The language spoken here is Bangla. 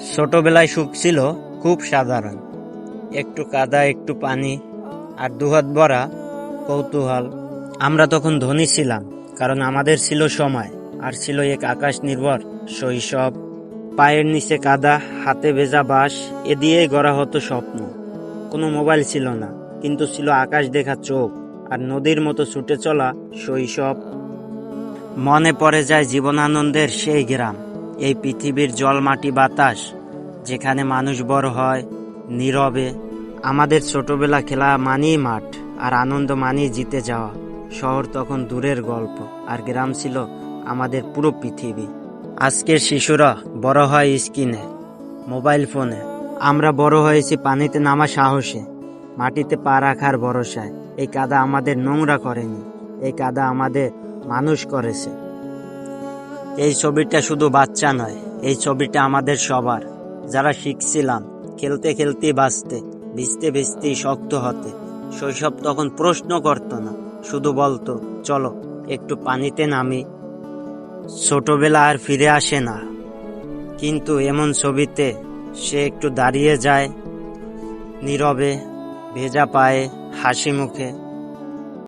ছোটবেলায় সুখ ছিল খুব সাধারণ। একটু কাদা, একটু পানি, আর দুহাত ভরা কৌতূহল। আমরা তখন ধনী ছিলাম, কারণ আমাদের ছিল সময়, আর ছিল এক আকাশ নির্ভর শৈশব। পায়ের নিচে কাদা, হাতে ভেজা বাঁশ, এ দিয়েই গড়া হতো স্বপ্ন। কোনো মোবাইল ছিল না, কিন্তু ছিল আকাশ দেখা চোখ আর নদীর মতো ছুটে চলা শৈশব। মনে পড়ে যায় জীবনানন্দের সেই গ্রাম, এই পৃথিবীর জল, মাটি, বাতাস, যেখানে মানুষ বড় হয় নীরবে। আমাদের ছোটবেলা খেলা মানেই মাঠ, আর আনন্দ মানেই জিতে যাওয়া। শহর তখন দূরের গল্প, আর গ্রাম ছিল আমাদের পুরো পৃথিবী। আজকের শিশুরা বড় হয় স্ক্রিনে, মোবাইল ফোনে। আমরা বড় হয়েছি পানিতে নামা সাহসে, মাটিতে পা রাখার ভরসায়। এই কাদা আমাদের নোংরা করেনি, এই কাদা আমাদের মানুষ করেছে। এই ছবিটা শুধু বাচ্চা নয়, এই ছবিটা আমাদের সবার, যারা শিখছিলাম খেলতে খেলতে বাঁচতে, ভিজতে ভিজতেই শক্ত হতে। শৈশব তখন প্রশ্ন করতো না, শুধু বলতো চলো একটু পানিতে নামি। ছোটবেলা আর ফিরে আসে না, কিন্তু এমন ছবিতে সে একটু দাঁড়িয়ে যায় নীরবে, ভেজা পায়ে, হাসি মুখে।